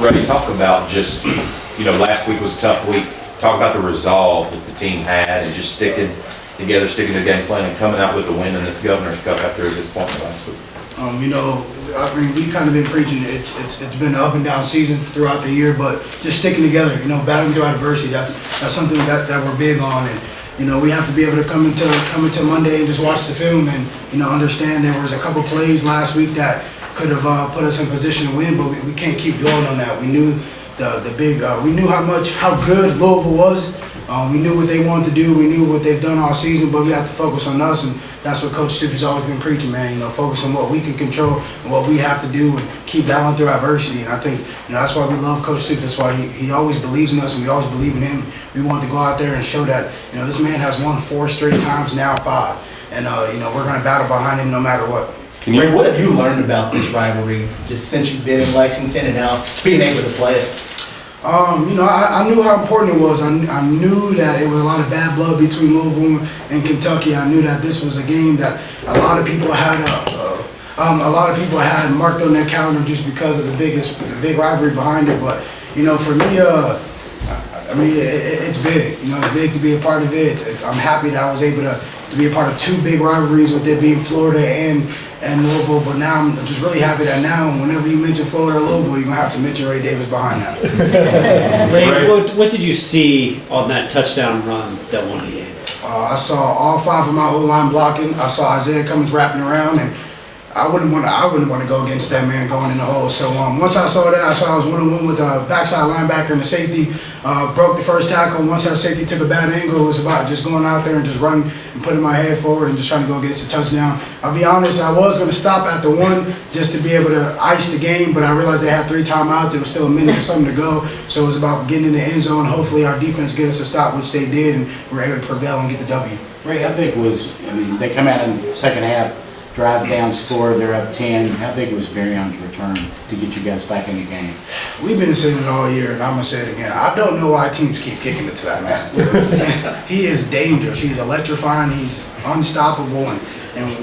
Ray, talk about just, last week was a tough week. Talk about the resolve that the team had and just sticking together, sticking to the game plan and coming out with the win in this Governor's Cup after a disappointment last week. We kind of been preaching it's been an up and down season throughout the year, but just sticking together, battling through adversity, that's something that we're big on. And we have to be able to come into Monday and just watch the film and understand there was a couple plays last week that could have put us in position to win, but we can't keep dwelling on that. We knew we knew how good Louisville was. We knew what they wanted to do. We knew what they've done all season, but we have to focus on us, and that's what Coach Stoops has always been preaching, man. Focus on what we can control and what we have to do, and keep battling through adversity. And I think that's why we love Coach Stoops. That's why he always believes in us, and we always believe in him. We want to go out there and show that this man has won 4 straight times, now 5, and we're going to battle behind him no matter what. Ray, what have you learned about this rivalry just since you've been in Lexington and now being able to play it? I knew how important it was. I knew that it was a lot of bad blood between Louisville and Kentucky. I knew that this was a game that a lot of people had marked on their calendar just because of the big rivalry behind it. But for me, it's big. It's big to be a part of it. I'm happy that I was able to be a part of 2 big rivalries, with it being Florida and Louisville. But now I'm just really happy that now, whenever you mention Florida or Louisville, you're going to have to mention Ray Davis behind that. Ray, what did you see on that touchdown run that won the game? I saw all 5 of my O-line blocking. I saw Isaiah Cummings wrapping around, and I wouldn't want to go against that man going in the hole. So once I saw that, I was 1-on-1 with a backside linebacker and the safety. Broke the first tackle. Once that safety took a bad angle, it was about just going out there and just running and putting my head forward and just trying to go against the touchdown. I'll be honest, I was going to stop at the 1 just to be able to ice the game, but I realized they had 3 timeouts. There was still a minute or something to go, so it was about getting in the end zone. Hopefully our defense get us a stop, which they did, and we were able to prevail and get the W. Ray, how big they come out in the second half, drive down, score, they're up 10. How big was Berrion's return to get you guys back in the game? We've been saying it all year, and I'm going to say it again. I don't know why teams keep kicking it to that man. He is dangerous. He's electrifying. He's unstoppable. And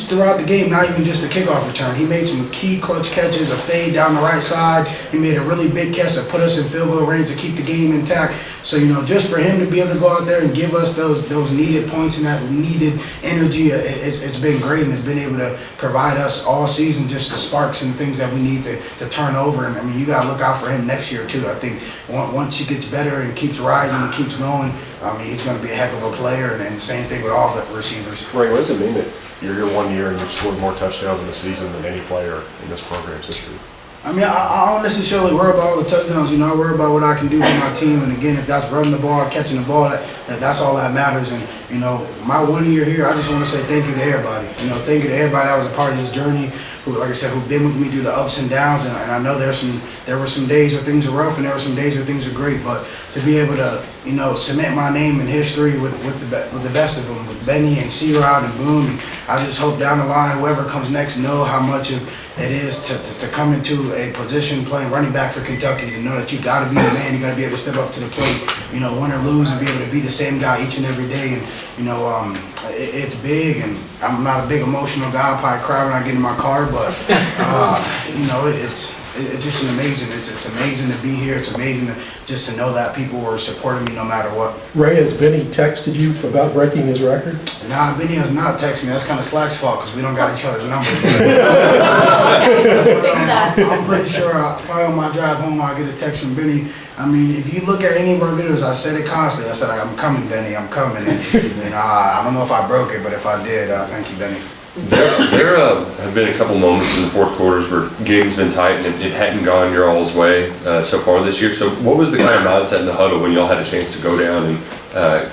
throughout the game, not even just a kickoff return, he made some key clutch catches, a fade down the right side. He made a really big catch that put us in field goal range to keep the game intact. So, just for him to be able to go out there and give us those needed points and that needed energy, it's been great, and it's been able to provide us all season just the sparks and things that we need to turn over. And, you got to look out for him next year, too. I think once he gets better and keeps rising and keeps going, he's going to be a heck of a player, and the same thing with all the receivers. Ray, what does it mean that you're here 1 year and you've scored more touchdowns in the season than any player in this program's history? I don't necessarily worry about all the touchdowns. I worry about what I can do for my team. And again, if that's running the ball, catching the ball, that's all that matters. And, my 1 year here, I just want to say thank you to everybody. Thank you to everybody that was a part of this journey, who, like I said, who've been with me through the ups and downs. And I know there were some days where things were rough, and there were some days where things were great. But to be able to, cement my name in history with the best of them, with Benny and C-Rod and Boom, and I just hope down the line, whoever comes next, know how much it is to come into a position playing running back for Kentucky, to know that you got to be the man, you got to be able to step up to the plate, win or lose, and be able to be the same guy each and every day. And it's big, and I'm not a big emotional guy. I'll probably cry when I get in my car, but it's just amazing. It's amazing to be here. It's amazing just to know that people were supporting me no matter what. Ray, has Benny texted you about breaking his record? Nah, Benny has not texted me. That's kind of Slack's fault because we don't got each other's numbers. I'm pretty sure probably on my drive home I'll get a text from Benny. If you look at any of our videos, I said it constantly. I said, I'm coming, Benny, I'm coming. And I don't know if I broke it, but if I did, thank you, Benny. There have been a couple moments in the fourth quarters where game's been tight and it hadn't gone your all's way so far this year. So what was the kind of mindset in the huddle when y'all had a chance to go down and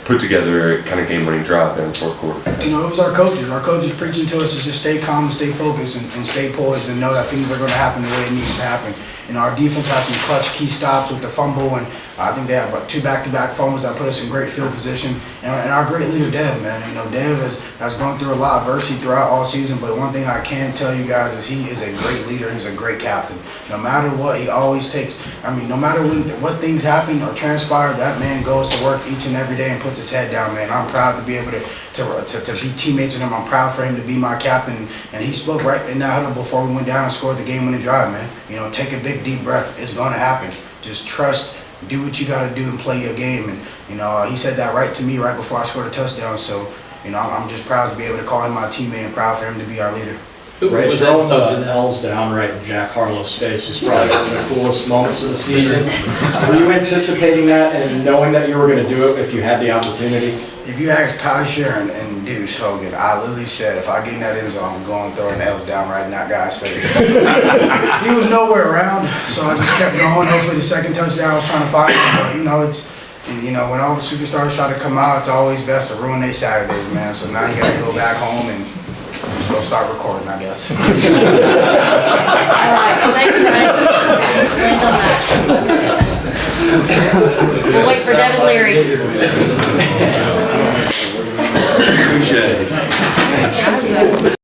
put together a kind of game-winning drive there in the fourth quarter? It was our coaches. Our coaches preaching to us to just stay calm and stay focused and stay poised and know that things are going to happen the way it needs to happen. Our defense has some clutch key stops with the fumble, and I think they have about 2 back-to-back fumbles that put us in great field position. And our great leader, Dev, man. Dev has gone through a lot of adversity throughout all season, but one thing I can tell you guys is he is a great leader. He's a great captain. No matter what, he always takes, no matter what things happen or transpire, that man goes to work each and every day and puts his head down, man. I'm proud to be able to be teammates with him. I'm proud for him to be my captain. And he spoke right in that huddle before we went down and scored the game-winning drive, man. Take a big take a deep breath. It's gonna happen. Just trust, do what you gotta do and play your game. And, you know, he said that right to me right before I scored a touchdown. So, you know, I'm just proud to be able to call him my teammate and proud for him to be our leader. Right, throwing the L's down right in Jack Harlow's face was probably one of the coolest moments of the season. Were you anticipating that and knowing that you were going to do it if you had the opportunity? If you ask Kai Sharon and Deuce Hogan, I literally said, if I get in that end zone, I'm going throwing the L's down right in that guy's face. He was nowhere around, so I just kept going. Hopefully the second touchdown I was trying to find him, but you know, when all the superstars try to come out, it's always best to ruin their Saturdays, man. So now you gotta go back home and just go start recording, I guess. All right, well, thanks, Ryan. Land on that. We'll wait for Devin Leary. Appreciate it.